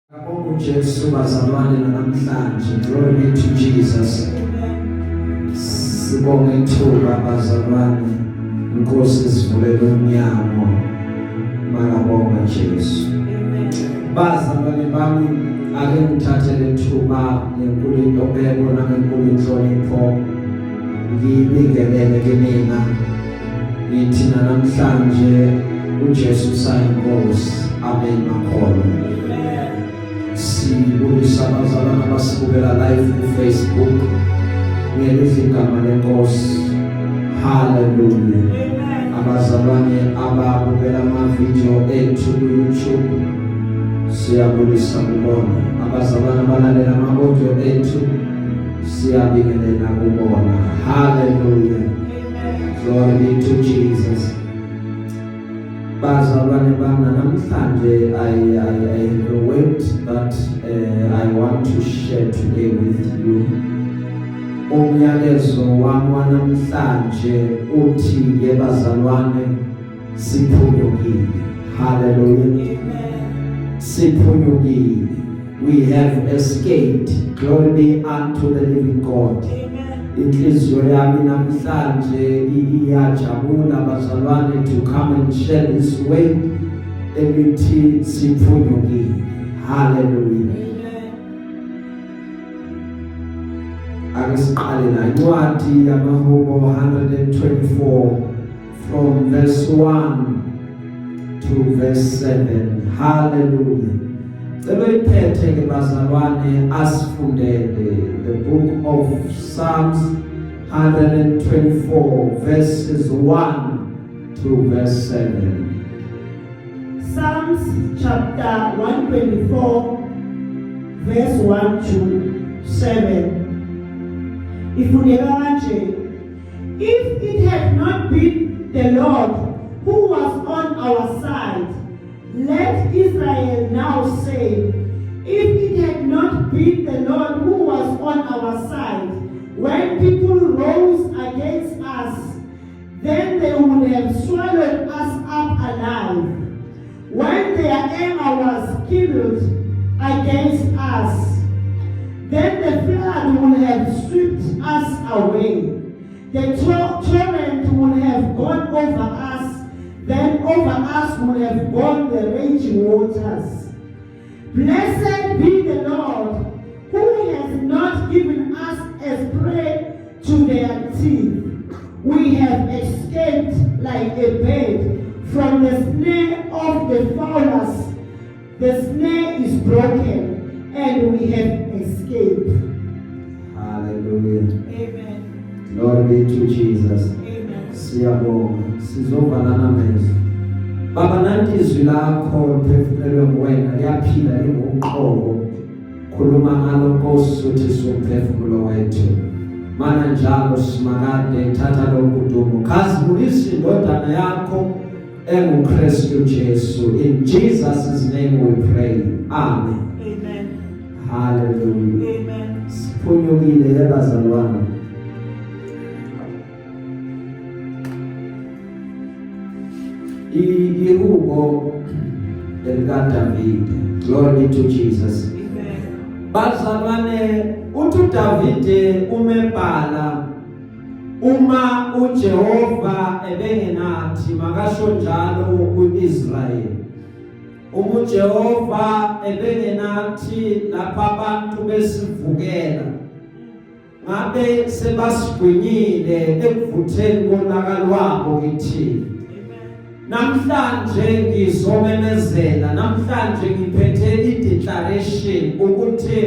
Jesu bazalwane namhlanje, glory be to Jesus. Sibonge ithuba bazalwane, Inkosi sivulele umnyango, makabonga Jesu. Bazalwane bami, ake ngithathele ithuba ngenkulu intobeko nangenkulu inhlonipho, ngibingelele kinina, ngithi namhlanje uJesu sayinkosi. Amen makholwa. Sibulisa abazalwane abasibukela live ku Facebook, ngelihle igama lenkosi. Hallelujah. Abazalwane ababukela ama-video ethu ku YouTube, siyabulisa kubona. Abazalwane abalalela ama-audio ethu, siyabingelela kubona. Hallelujah. Glory be to Jesus. Bazalwane bami, namhlanje I have a word that I want to share today with you. Umyalezo wami namhlanje uthi yebazalwane siphunyukile. Hallelujah. Siphunyukile. We have escaped. Glory be unto the living God. Inhliziyo yami namhlanje iyajabula bazalwane to come and share this word ebithi siphunyukile. Hallelujah. Akasiqale la incwadi yamaHubo 124 from verse 1 to verse 7. Hallelujah. Sebeyiphethe ke bazalwane asifundele the book of Psalms 124 verses 1 to verse 7. Psalms chapter 124 verse 1 to 7. If it had not been the Lord who was on our side, let Israel now say, if it had not been the Lord who was on our side, when people rose against us, then they would have swallowed us up alive. When their anger was kindled against us, then the flood would have swept us away. The torrent would have gone over us, then over us would have gone the raging waters. Blessed be the Lord, who has not given us as prey to their teeth. We have escaped like a bird from the snare of the fowlers. The snare is broken, and we have escaped. Hallelujah. Amen. Glory be to Jesus. Amen. Siyabonga, sizovala namehlo. Baba, nanti izwi lakho liphefumulelwe nguwena, liyaphila linguqobo. Khuluma ngalo Nkosi uthi siwumphefumulo wethu. Mana njalo simakade thatha lokhu dumo. Khazimulisa indodana yakho enguKristu Jesu. In Jesus' name we pray. Amen. Amen. Hallelujah. Amen. Siphunyukile bazalwane. Ihubo elikaDavide. Glory to Jesus. Amen. Bazalwane, uDavide umebhala uma uJehova ebengenathi makasho njalo uIsrael. uJehova ebengenathi lapha abantu besivukela, ngabe sebasigwinyile ekuvutheni konakalo wabo kithi. Namhlanje ngizomemezela, namhlanje ngiphethe i-declaration ukuthi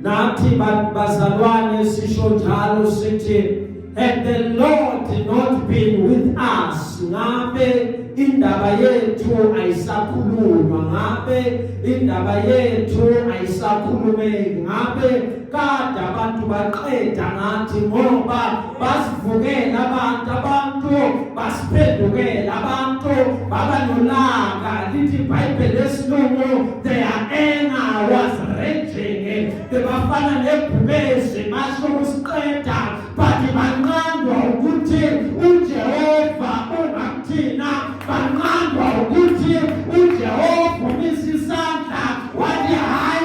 nathi bazalwane sisho njalo sithi, had the Lord not been with us, ngabe indaba yethu ayisakhulunywa, ngabe indaba yethu ayisakhulumeki, ngabe kade abantu baqeda ngathi ngoba basivukela abantu basiphendukela abantu baba nolaka. Lithi iBhayibheli lesilungu, their anger was raging. Bebafana nebhubesi masho ukusiqeda, but banqandwa ukuthi uJehova ungakuthina, banqandwa ukuthi uJehova umisa isandla wathi hayi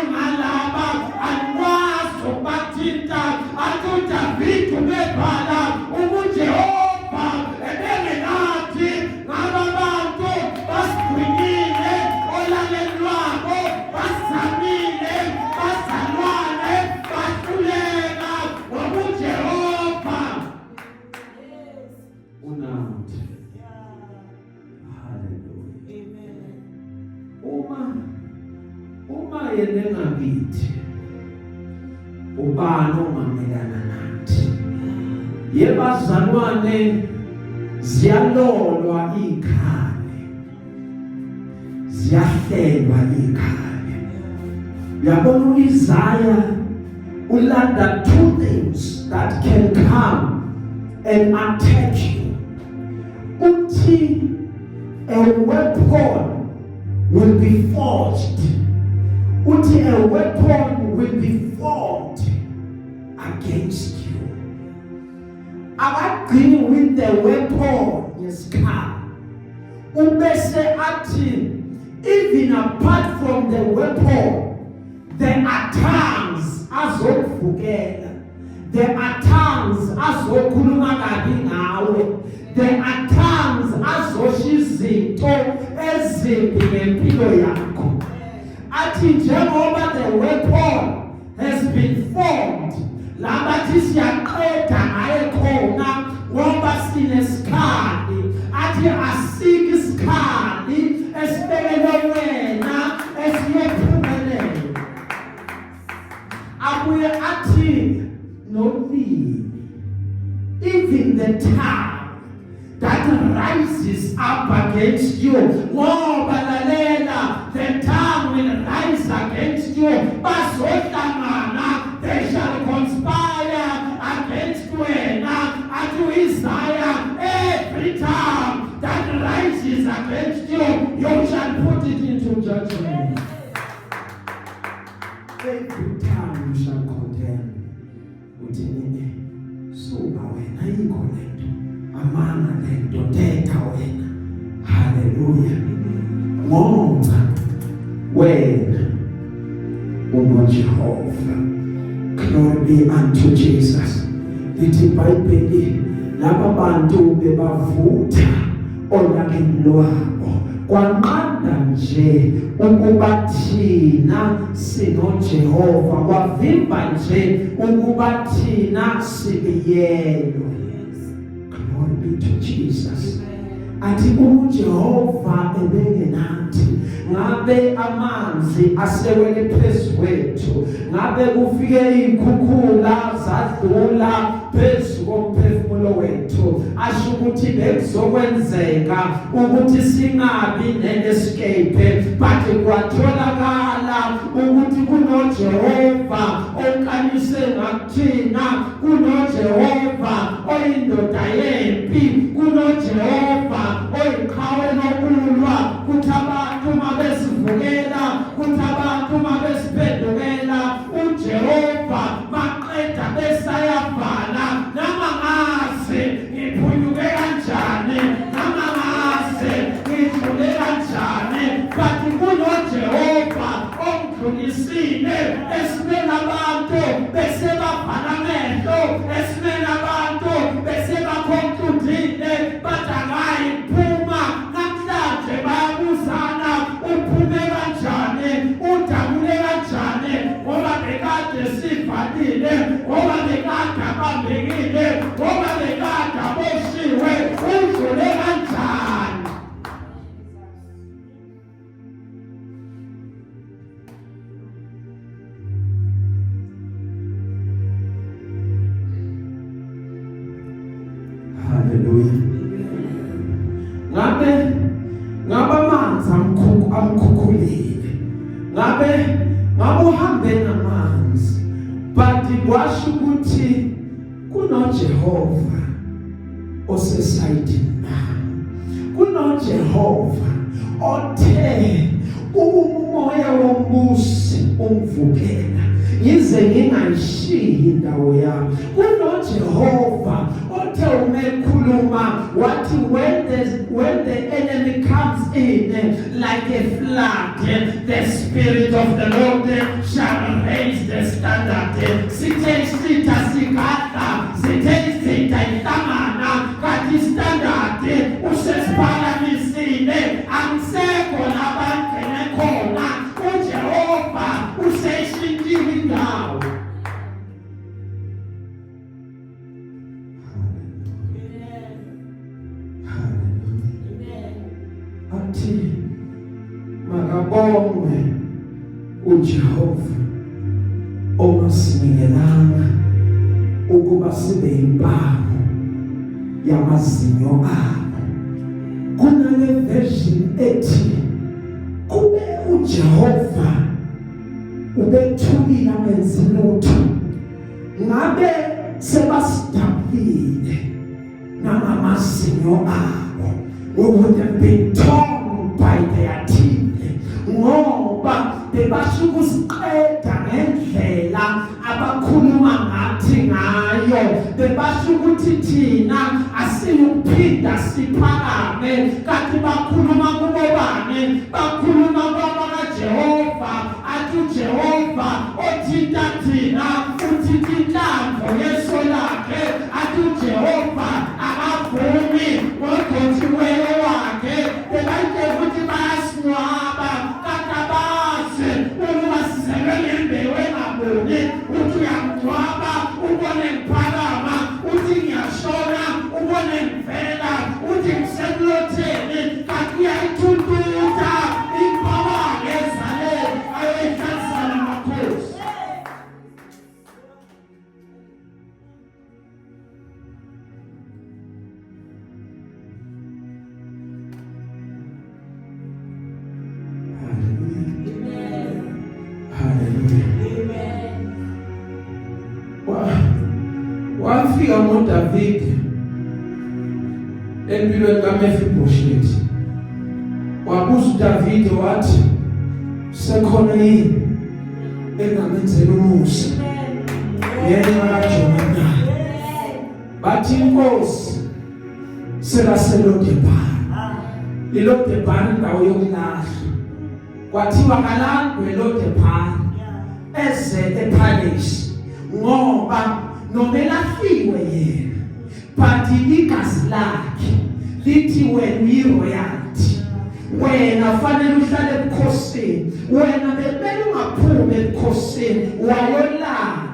ulalele ngakithi. Ubani ongamelana nathi? Yebazalwane ziyalolwa ikhaya. Ziyahlelwa ikhaya. Uyabona uIsaiah ulanda two things that can come and attack you. Uthi a weapon will be forged. Uthi a weapon will be formed against you. Abagcini with the weapon yesikha. Ubese athi even apart from the weapon, there are tongues azokuvukela. There are tongues azokhuluma kabi ngawe. There are tongues azosho izinto ezimbi ngempilo yakho. Athi njengoba the weapon has been formed, labathi siyaqeda ngaye khona ngoba sinesikhali. Athi asiki isikhali esibekele wena esiyephumelela. Abuye athi nobini, even the tongue that rises up against you, ngoba lalela, the tongue will rise against you. Bazohlangana, they shall conspire against you. Atu Isaiah, every tongue that rises against you, you shall put it into judgment. Every tongue you shall condemn. Utinini, suba wena ikolento, amana lento teta wena. Hallelujah. Ngoba wena unoJehova. Glory be unto Jesus. Lithi iBhayibheli laba bantu bebavutha olakeni lwabo. Kwanqanda nje ukuba thina sinoJehova, kwavimba nje ukuba thina sibiyelwe. Glory be to Jesus. Athi uJehova ebengenathi, ngabe amanzi asewele phezu kwethu, ngabe kufike izikhukhula zadlula phezu komphefumulo wethu, asho ukuthi bekuzokwenzeka ukuthi singabi ne-escape, but kwatholakala ukuthi kunoJehova onkanyise ngakuthina, kunoJehova oyindoda yempi, kunoJehova oyiqhawe nokulwa, kuthi abantu mabesivukela, kuthi abantu mabesiphendukela, uJehova maqeda besayavala. Namangase ngiphunyuke kanjani, namangase ngidlule kanjani, but kunoJehova ongidlulisile. Esimeni abantu bese bavala amehlo, esimeni abantu bese bakhonkludile, but akayiphuma. Namhlanje bayabuzana, uphume kanjani, udabule kanjani, ngoba bekade sivalile, ngoba bekade abambekile, ngoba bekade aboshiwe, udlule kanjani. Hallelujah. Ngabe amanzi amkhukhulile, ngabe uhambe namanzi, but kwasho ukuthi kunoJehova osesayidini nami, kunoJehova othe umoya wombusi ungivukela yize ngingayishiyi indawo yami. kunoJehova othe umekhuluma wathi when the enemy comes in like a flood, the Spirit of the Lord shall raise the standard. Sithe sitha sigada, sithe sitha ihlangana, kanti standard usesiphakamisile, angisekho labangene khona, uJehova useshintile indawo. Athi makabongwe uJehova Jehova ongasingelanga ukuba sibe impamo yamazinyo abo. Kunale version ethi kube uJehova ubethulile amenza lutho ngabe sebasidabile nangamazinyo abo. We would have been torn by their teeth ngoba bebasho ukusiqeda ngendlela abakhuluma ngathi ngayo. Bebasho ukuthi thina asiyuphinda siphakame, kanti bakhuluma kubobani? Bakhuluma kwabaKaJehova. Athi uJehova othinta thina uthinta inhlamvu yeso lakhe. Athi uJehova akavumi ngogcotshiweyo wakhe. Bebayite ukuthi bayasinwaba kanti abazi ukuba sizelwe ngembewu engaboni. Uthi uyamngcwaba ubone ngiphakama, uthi ngiyashona ubone ngivela, uthi ngisemlotheni kanti uyayithuntuta impama ngezale ayoyihlalisa namakhosi. Wafika ngoDavid empilweni kaMefiboshethi, wabuza uDavid wathi sekhona yini engamenzela umusa yena kaJonatani? Bathi inkosi sekaseLodebhari. iLodebhari indawo yokulahla. Kwathiwa kalandwe eLodebhari eze ePhalesi ngoba nomelahliwe yena, but igazi lakhe lithi wena uyiroyalty, wena fanele uhlale ebukhosini, wena bebele ungaphumi ebukhosini wayolandwa.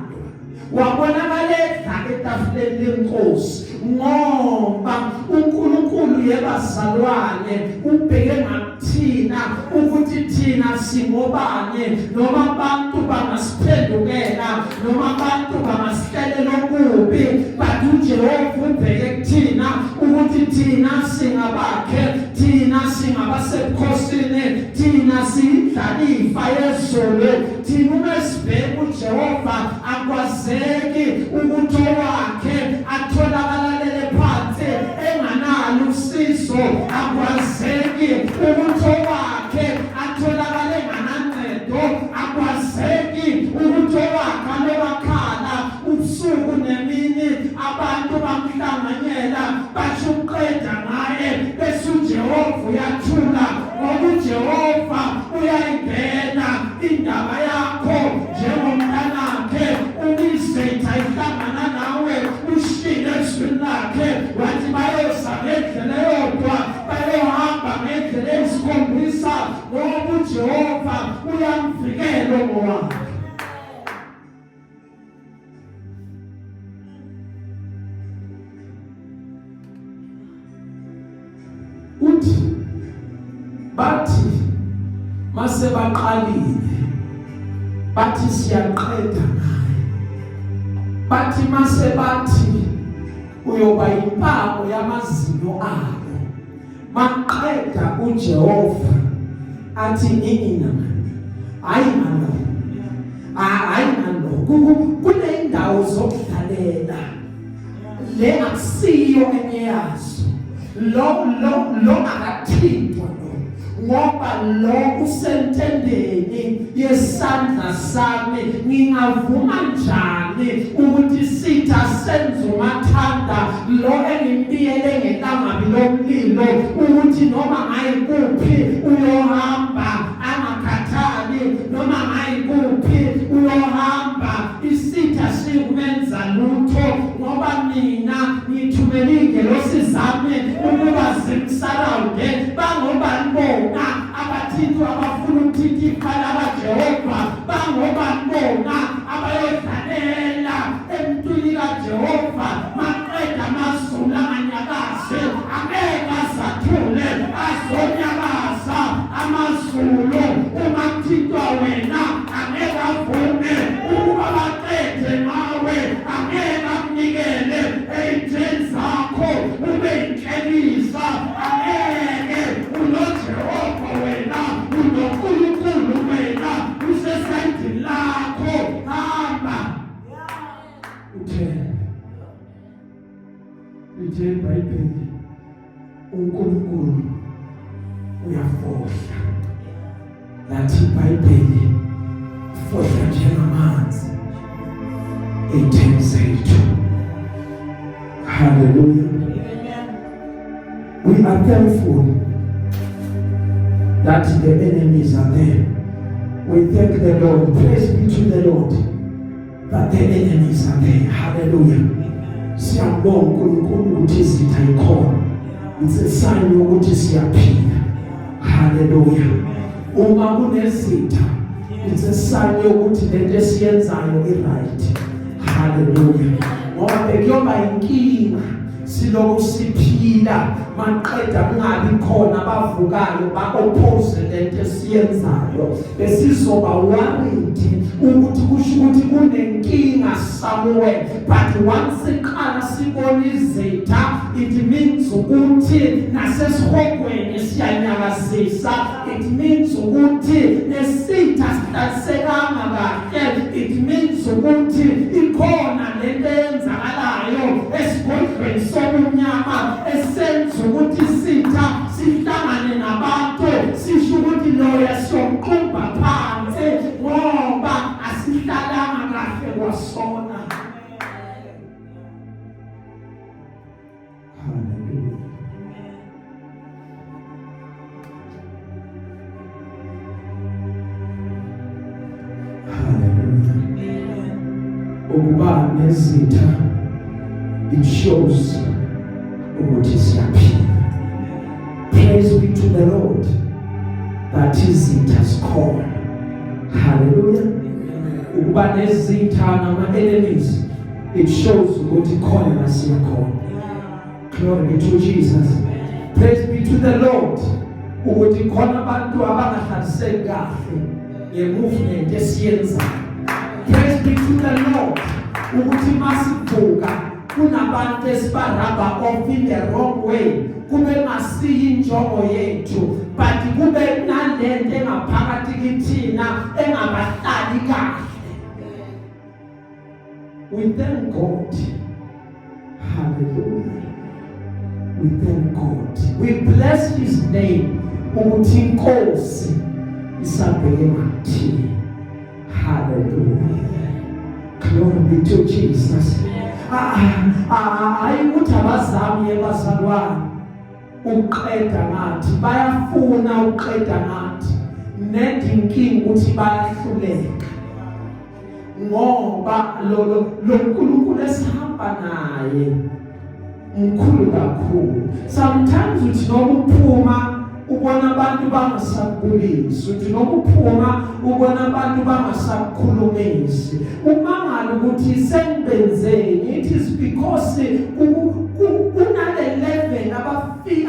Wabonakaleka etafuleni lenkosi ngoba uNkulunkulu yebazalwane ubheke ngathina ukuthi thina singobani, noma abantu bangasiphendukela, noma abantu bangasihlelela okubi, but uJehova ubheke kuthina ukuthi thina singabakhe, thina singabasebukhosini, thina siyindlalifa yezulu. Thina umesibheke uJehova akwazeki ukuthi wakhe atholakala phansi enganalo usizo, akwazeki ukuthi wakhe atholakala enganancedo, akwazeki ukuthi wakhe alobakhala ubusuku nemini abantu bamhlanganyela basho uqeda ngaye bese uJehova uyathula ngoba uJehova uyayingena indaba yakho njengomntanakhe. Umizetha ihlangana nawe ushile ezwini lakhe, wathi bayoza ngendlela eyodwa, bayohamba ngendlela eyisikhombisa ngoba uJehova uyamvikela ngowakhe. Uthi bathi mase baqalile bathi siyaqeda naye, bathi mase bathi uyoba impamo yamazinyo abo. Maqeda uJehova athi nina ayingalo kule indawo zokudlalela le akusiyo enye yazo, lo akathintwa ngoba lo usentendeni yesandla sami. Ngingavuma njani ukuthi sitha senze umathanda lo engimtiyele ngelangabi lomlilo ukuthi noma ngayikuphi uyohamba angakhathali, noma ngayikuphi uyohamba, isitha sikumenza lutho ngoba mina ngithumele ingelosi zami ukuba zimsarawunde. Bangobani bona abathintwa abafuna ukuthinta ikhala kaJehova? Bangobani bona abayodlalela emntwini kaJehova? Maqeda amazulu anganyakazi angeke azathule, azonyakaza amazulu. Uma kuthintwa wena angeke nje eBhayibhelini uNkulunkulu uyafohla. Lathi iBhayibheli fohla njengamanzi ethenzethu. Hallelujah. We are thankful that the enemies are there. We thank the Lord. Praise be to the Lord that the enemies are there. Hallelujah. Siyabonga uNkulunkulu ukuthi izitha ikhona. It's a sign yokuthi siyaphila. Hallelujah. Uma kunezitha, it's a sign yokuthi lento esiyenzayo i-right. Hallelujah. Ngoba bekuyoba inkinga siloku siphila maqeda kungabi khona abavukayo ba-oppose lento esiyenzayo. Besizoba worried ukuthi kusho ukuthi kunenkinga somewhere, but once iqala sibona izitha, it means ukuthi nasesihogweni siyanyakazisa. It means ukuthi nesitha sihlasekanga kahle. It means ukuthi ikhona lento eyenzakalayo esigodlweni somnyama esenza ukuthi isitha sihlangane nabantu sisho ukuthi loya siyomqumba phansi ngoba asihlalanga kahle kwasona. Hallelujah. Hallelujah. Ukuba nezitha, it shows ukuthi siyaphila. Praise be to the Lord that izitha zikhona. Hallelujah. Ukuba nezitha nama enemies, it shows ukuthi khona nasiyakhona. Glory be to Jesus. Praise be to the Lord ukuthi khona abantu abangahlaliseki kahle ngemovement esiyenzayo. Praise be to the Lord ukuthi masivuka kunabantu esibaraba off in the wrong way. Kube masiyi injongo yethu, but kube nalento engaphakathi kithina engabahlali kahle. We thank God. Hallelujah. We thank God. We bless His name. Ukuthi inkosi isabheke ngathi. Hallelujah. Glory be to Jesus. Ayikuthi abazami ebazalwane uqeda ngathi, bayafuna uqeda ngathi, nedinking ukuthi bayahluleka. Ngoba lo uNkulunkulu esihamba naye mkhulu kakhulu. Sometimes uthi nokuphuma ubona abantu bangasakubulisi, uthi nokuphuma ubona abantu bangasakukhulumisi. Umangala ukuthi sengibenzeni, it is because kunale level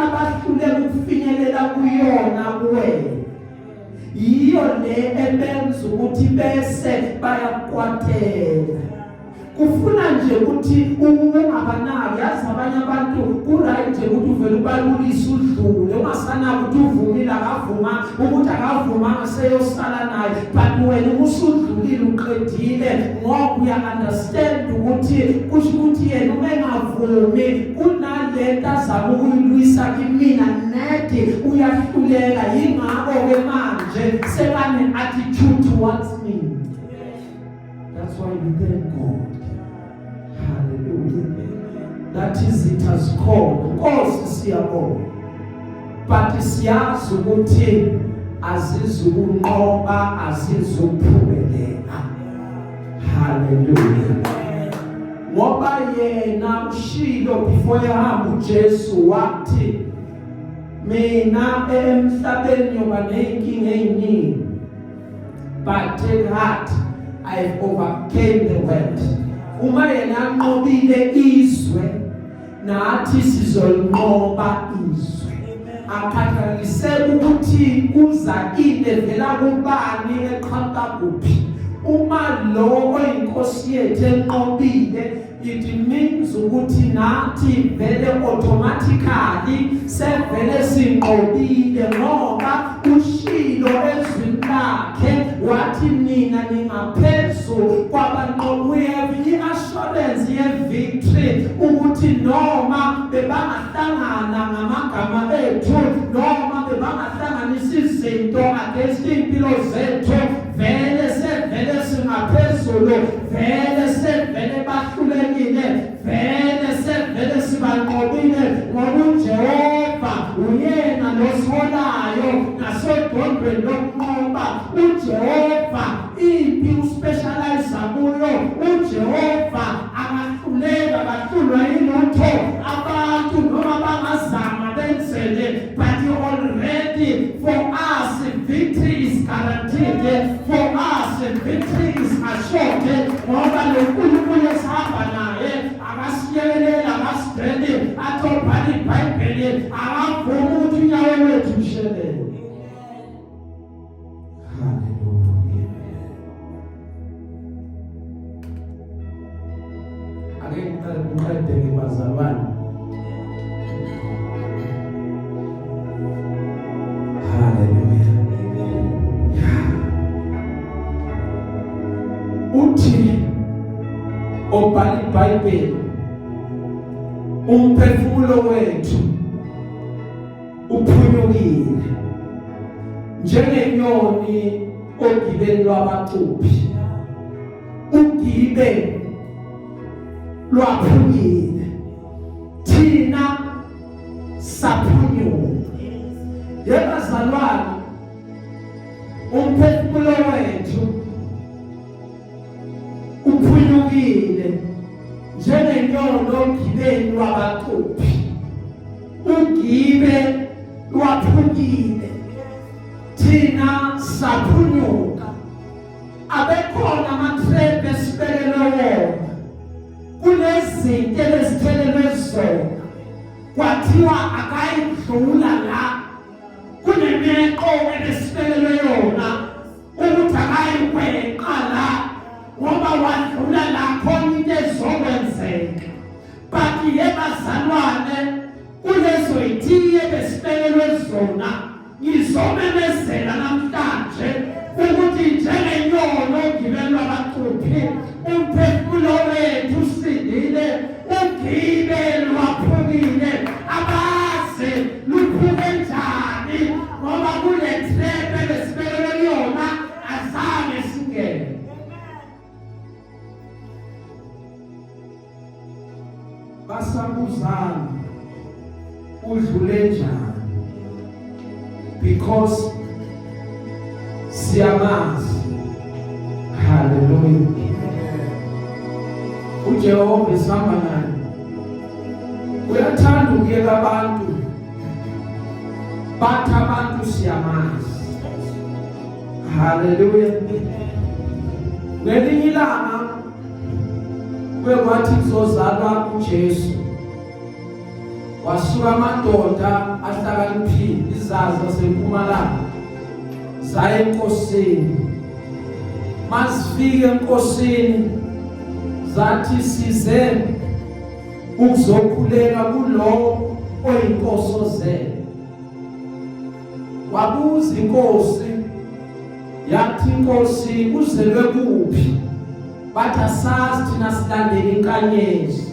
abahlulela ukufinyelela kuyona kuwe. Yiyo le ebenza ukuthi bese bayakwatela. Kufuna nje ukuthi ungabanaki, yazi abanye abantu ku-right nje ukuthi uvele ubalulise udlule, ungasanaki ukuthi uvumile akavuma, ukuthi akavuma ngaseyosala naye, but wena usudlulile uqedile ngoba uya-understand ukuthi kusho ukuthi yena uma engavumi kunalento azama ukuyilwisa kimina nedi uyahluleka. Yingakho-ke manje sekane-attitude towards me. That's why we thank God. Hallelujah. That izitha zikhona. Nkosi siyabonga. But siyazi ukuthi azizukunqoba, azizuphumelela. Hallelujah. Ngoba yena ushilo before yahamba uJesu wathi mina emhlabeni yoba nenkinga eziningi, but take heart, I overcame the world. Uma yena anqobile izwe, nathi sizolinqoba izwe. Akhathaliseki ukuthi kuza ile vela kubani eqhamuka kuphi. Uma lo oyinkosi yethu enqobile, it means ukuthi nathi vele automatically sevele sinqobile ngoba ushilo ezwini lakhe wathi mina ningaphezulu kwabanqobi. We have the assurance ye victory ukuthi noma bebangahlangana ngamagama ethu noma bebangahlanganisa izinto against impilo zethu vele singaphezulu vele bahlulekile vele sibanqobile ngoba uJehova uyena losolayo nasodondweni lokunqoba uJehova ipi uspecialize kuyo uJehova angahluleka bahlulwa yilutho abantu noma bangazama benzele but already for us victory is guaranteed for us victory is assured ngoba loNkulunkulu esihamba naye akasiyelela akasidede atobhali iBhayibheli akavuma ukuthi unyawo lwethu lushelele. Ngicede bazalwane haleluya uthi obhala iBhayibheli umphefumulo wethu uphunyukile njengenyoni ogibeni lwabacuphi ugibe lwaphukile thina saphunyuka yebazalwane umphefumulo wethu uphunyukile njengenyoni ogibeni lwabacuphi ugibe lwaphukile thina saphunyuka abekhona amatrebe esibekelwe wona kunezinto ezithelelwe zona kwathiwa akayidlula la kunemeqo ebesibekelwe yona ukuthi akayikweqa la ngoba wadlula la khona into ezokwenzeka but yebazalwane kulezo itiye besibekelwe zona ngizomemezela namhlanje ukuthi njengenyoni ogibeni lwabacuphi umphefumulo wethu usidile ugibe lwaphukile abaze luphuke njani ngoba kule trebe besibekele yona azange singene. Basabuzana udlule njani because siyamazi. Hallelujah. uJehova esihamba naye uyathanda ukuyeka abantu bathi abantu siyamazi. Hallelujah. Ngelinye ilanga kwathi kuzozalwa uJesu wasuka amadoda ahlakaniphile izazi zaseMpumalanga zaya enkosini masifike enkosini zathi size ukuzokhuleka kulo oyinkosozela. Wabuza inkosi yathi inkosi uzelwe kuphi bathi asazi thina silandela inkanyezi.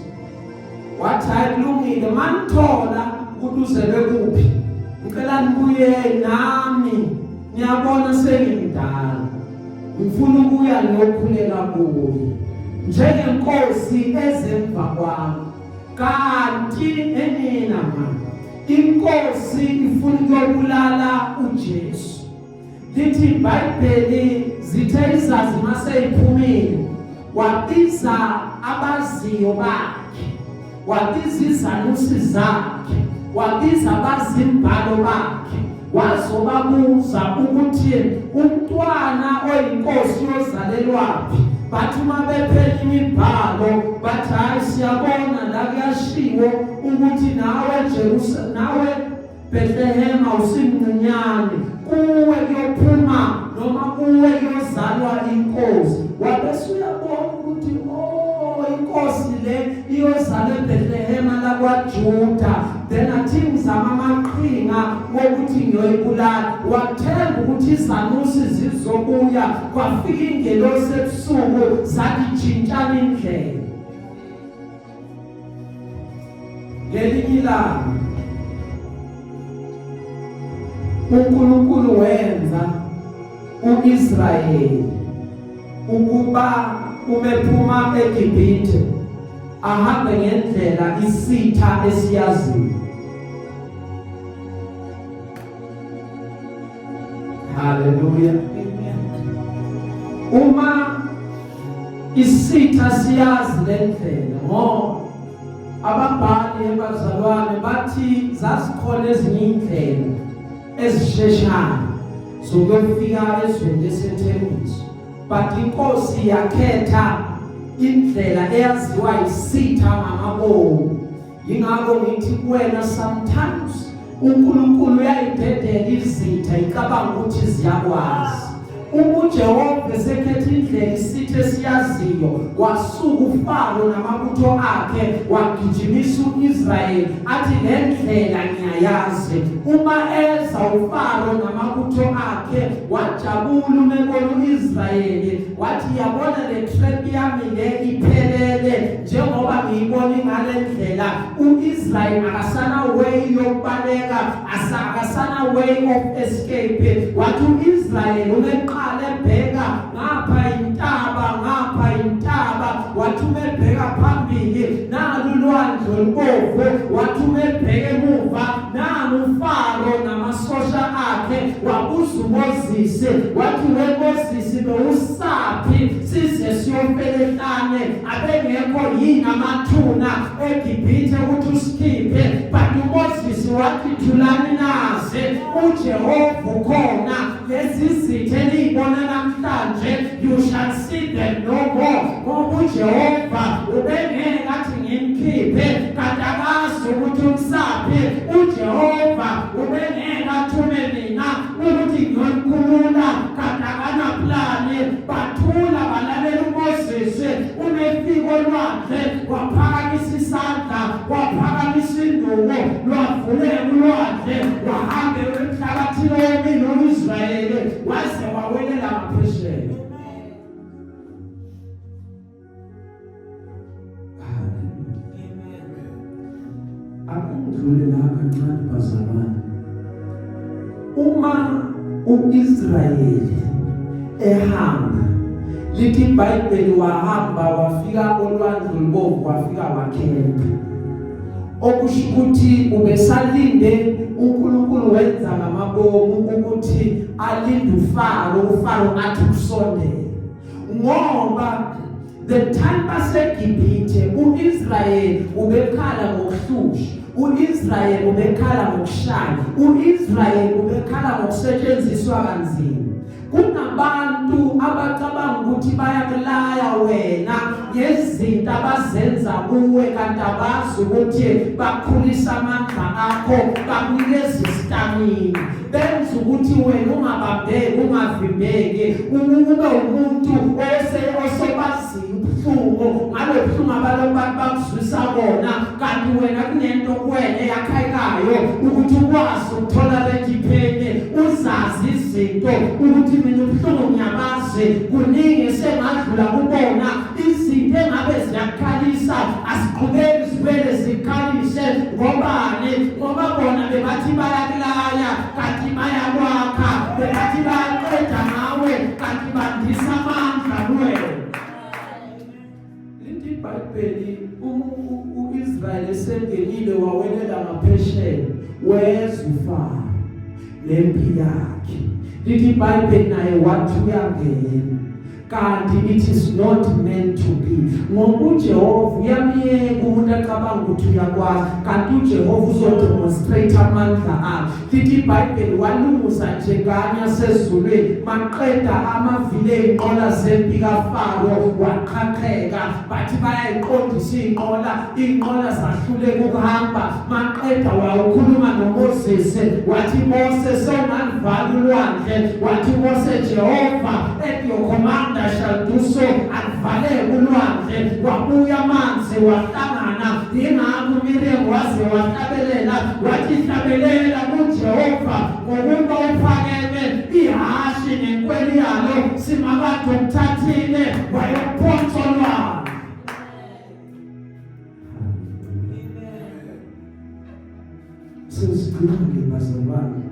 Wathi akulungile manithola ukuthi uzelwe kuphi ngicela nibuye nami ngiyabona sengimdala ngifuna ukuya ngiyokhuleka kuye njengenkosi ezemva kwami. Kanti enina mama inkosi ifuna ukubulala uJesu. Lithi iBhayibheli zithe izazi maseyiphumile wabiza abaziyo bakhe wabiza izanusi zakhe wabiza abazimbhalo bakhe wazobabuza ukuthi umntwana oyinkosi yozalelwaphi. Bathi uma bephela imibhalo bathi hayi siyabona la kuyashiwo ukuthi nawe Jerusalem nawe Bethlehem awusimncinyane kuwe kuyophuma noma kuwe kuyozalwa inkosi. Wabese uyabona ukuthi inkosi le iyozalwa eBethlehem la kwaJuda. Then athi ngizama amaqhinga wokuthi ngiyoyibulala. Wathemba ukuthi izanusi zizobuya kwafika ingelosi ebusuku zathi jintshana indlela. ilanga uNkulunkulu wenza uIsrayeli ukuba umephuma eGibhithe ahambe ngendlela isitha esiyaziyo. Hallelujah. Uma isitha siyazi lendlela ngoba ababhali ebazalwane bathi zasikhona ezinye indlela ezisheshayo zokufika ezweni lesethembiso, but inkosi yakhetha indlela eyaziwa isitha ngamabomu. Yingakho ngithi kuwena sometimes uNkulunkulu uyayidedela izitha icabanga ukuthi ziyakwazi. uJehova esekhetha indlela isithe siyaziyo, wasuka uFaro namabutho akhe wagijimisa uIsrayeli athi le ndlela ngiyayazi. Uma eza uFaro namabutho akhe wajabula umebona uIsrayeli wathi yabona le trap yami le iphelele njengoba ngiyibona ngale ndlela. uIsrayeli akasana way yokubaleka, akasana way of escape. Wathi uIsrayeli uneqala ebheka ngapha intaba wathi umebheka phambili nalo ulwandle olubovu, wathi umebheka emuva nalo uFaro namasosha akhe. Wabuza uMoses wathi weMoses bewusaphi size siyofelehlane abengekho yini amathuna eGibhithe ukuthi usikhiphe? But uMoses wathi thulani naze uJehova ukhona, lezi zithe eliyibona namhlanje you shall see them no more. Ngoba uJehova ubengeke athi ngimkhiphe kanti akazi ukuthi umsaphi. uJehova ubengeke athume mina ukuthi ngiyomkhulula kanti akanaplani. Bathula balalela uMoses, umefika olwandle waphakamisa isandla, waphakamisa induku, lwavuleka ulwandle, wahamba emhlabathini owomile uIsrayeli waze wawelela ngaphesheya. Akudlule lapha kancane bazalwane. Uma uIsrayeli ehamba, lithi iBhayibheli wahamba wafika olwandle olubovu wafika wakhempa, okusho ukuthi ubesalinde uNkulunkulu wenza ngamabomu ukuthi alinde uFaro athi kusondela. Ngoba the time baseGibhithe uIsrayeli ubekhala ngokuhlusha, uIsrayeli ubekhala ngokushaya, uIsrayeli ubekhala ngokusetshenziswa kanzima. Kunabantu abacabanga ukuthi bayakulaya wena ngezinto abazenza kuwe kanti abazi ukuthi bakhulisa amandla akho, bakunikeza istamina, benza ukuthi wena ungabambeki ungavimbeki, ube umuntu osebaziyo ubuhlungu ngalo buhlungu abantu bakuzwisa bona, kanti wena kunento kuwena eyakhayikayo ukuthi ukwazi ukuthola lejiphene, uzazi izinto ukuthi mina ubuhlungu ngiyabazi, kuningi sengadlula kubona, izinto engabe ziyakhalisa asiqhubeki zibele zikhalise. Ngobani? Ngoba bona bebathi bayakulaya kanti bayakwakha, bebathi bayaqeda ngawe kanti bandisa amandla kuwena. Lithi iBhayibheli uIsrayeli esengenile wawelela ngaphesheya weza uFaro lempi yakhe. Lithi iBhayibheli naye wathi uyangena kanti it is not meant to be. Ngoba uJehova uyamyeka umuntu acabanga ukuthi uyakwazi kanti uJehova uzodemonstrate amandla akhe. Lithi iBhayibheli walunguza nje nganye asezulwini maqeda amavile ey'nqola zempi kaFaro waqhaqheka, bathi bayayiqondisa iy'nqola zahluleka ukuhamba. Maqeda wawukhuluma noMoses wathi Mose sewungalivala ulwandle, wathi Mose Jehova at your command I shall do so, alivaleke ulwandle wabuya amanzi wahlangana. Yingakho uMiriam waze wahlabelela wathi hlabelela kuJehova ngokuba uphakeme ihashi nenkweli yalo simakade ukuthathile wayophonsa olwandle. sigcina-ke bazalwane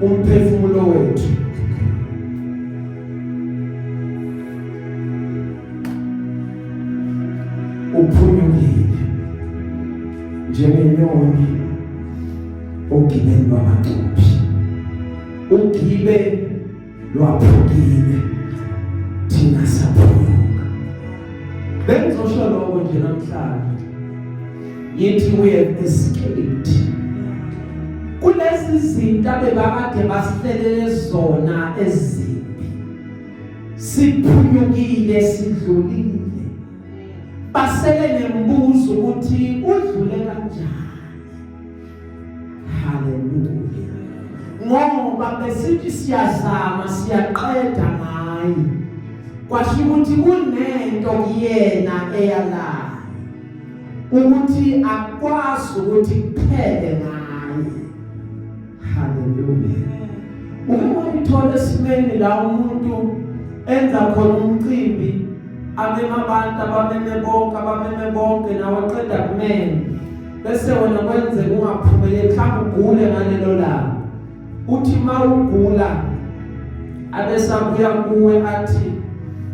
umphefumulo wethu uphunyukile njengenyoni ogibeni lwamacuphi. Ugibe lwaphukile thina saphunyuka. Bengizosho lokho nje namhlanje yithi we have escaped kulezi zinto abebakade basihlelele zona ezimbi. Siphunyukile, sidlulile. Basele nembuzo ukuthi udlule kanjani. Hallelujah. Ngoba besithi siyazama siyaqeda ngayo. Kwasho ukuthi kunento kuyena eyalayo ukuthi akwazi ukuthi kuphele ngayo. Hallelujah. Uma uthola esimeni la umuntu enza khona umcimbi abema abantu abameme bonke nawe qeda kumene bese wena kwenze ungaphumeleli mhlawumbe ugule ngalelo langa uthi mawugula abesabuya kuwe athi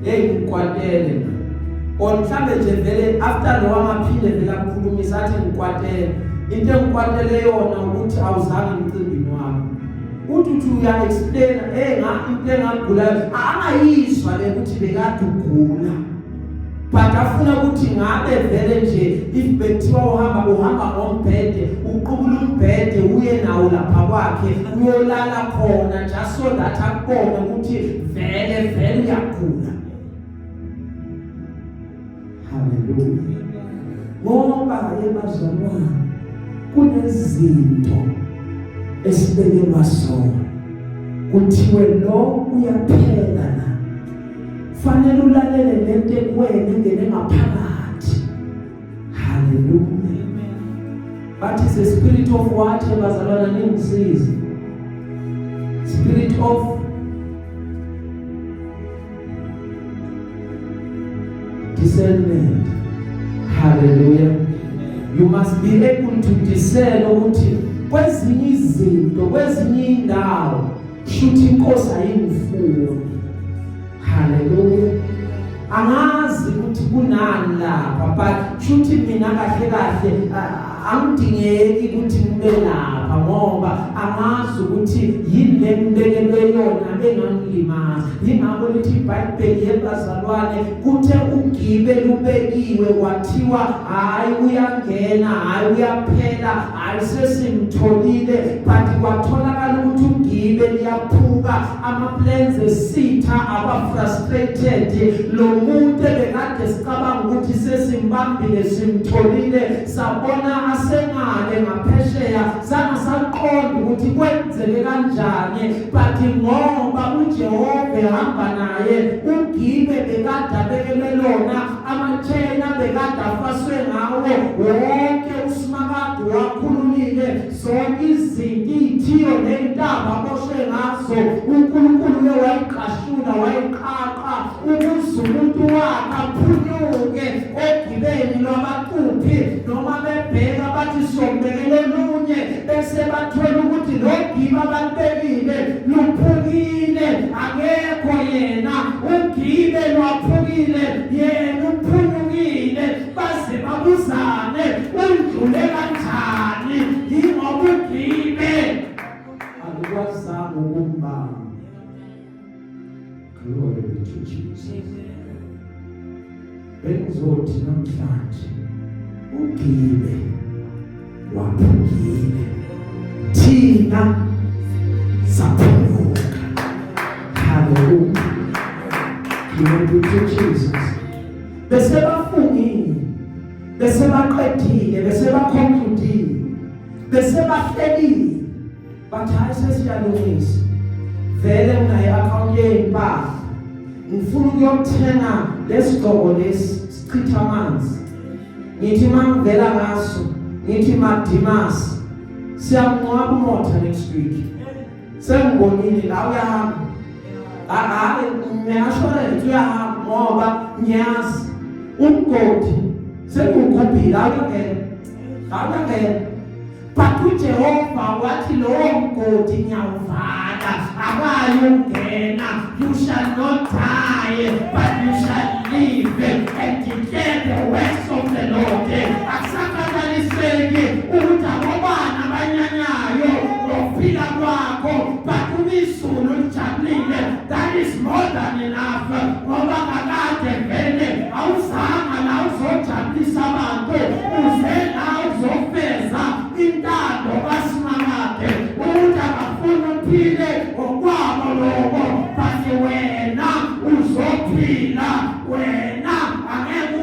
hey ngikwatele mhlawumbe nje vele after lo amaphinde vele akukhulumisa athi ngikwatele into engikwatele yona ukuthi awuzange emcimbini wakho uthi uya explain into engagula angayizwa ukuthi bekade ugula but afuna ukuthi ngabe vele nje if bethiwa uhamba ngombhede uqubula umbhede uye nawo lapha kwakhe uyolala khona just so that akubone ukuthi vele uyagula. Hallelujah. Ngoba yebazalwane kunezinto esibekelwa zona kuthiwe lo uyaphela la fanele ulalele lento kuwena engene ngaphakathi. Hallelujah. But it's a spirit of what bazalwana ningisiza. Spirit of discernment. Hallelujah. You must be able to discern ukuthi kwezinye izinto kwezinye indawo shuthi inkosi ayingifuni. Hallelujah. Angazi ukuthi kunani lapha but shuthi mina kahle angidingeki ukuthi ngibe lapha ngoba angazi ukuthi yini le mbekelo yona engangilimaza. Ingakho lithi iBhayibheli yebazalwane kuthe ugibe lubekiwe kwathiwa hayi uyangena hayi uyaphela hayi sesimtholile but kwatholakala ukuthi ugibe liyaphuka ama-plans esitha aba frustrated. Lo muntu bekade sicabanga ukuthi sesimbambile simtholile sabona asengale ngaphesheya sangasaqonda ukuthi kwenzeke kanjani but ngoba uJehova ehamba naye ugibe bekade abekelwe lona amathena bekade afaswe ngawo wonke usimakade wakhulumile zonke izinto izithiyo nezintaba aboshwe ngazo uNkulunkulu wayiqashula wayiqaqa ukuze umuntu wakhe aphunyuke ogibeni lwamacuphi noma bebheka bathi sombekele lunye bese bathola ukuthi lo giba balibekile luphukile akekho yena ugibe lwaphukile yena uphunyukile base babuzane udlule kanjani ingoba ugibe alikwazanga ukumbamba. Glory be to Jesus. Bengizothi namhlanje ugibe waphukile thina saphunyuka. Hallelujah. Glory be to Jesus. Bese bafungile bese baqedile bese bakhonkludile bese bahlelile bathi hayi sesiyalungisa vele unayi-akhawunti yey'mpahla ngifuna ukuyothenga lesigqoko lesi sichitha amanzi ngithi mangivela ngaso ngithi madimasi siyamngcwaba umotha next week sengibonile la uyahamba hayi ngiashorence uyahamba ngoba ngiyazi umgodi sekugubhila awungene but uJehova wathi lowo mgodi ngiyawuvala akayongena. You shall not die but you shall live and declare the works of the Lord. Akusakhathaliseki ukuthi abobani abanyanyayo ngokuphila kwakho but umizulu lijabulile. That is more than enough. Ngoba kakade vele awuzanga la uzojabulisa abantu, uze la uzofeza intando kaSimakade ukuthi abafuna uphile ngokwabo lokho, but wena uzophila, wena angeke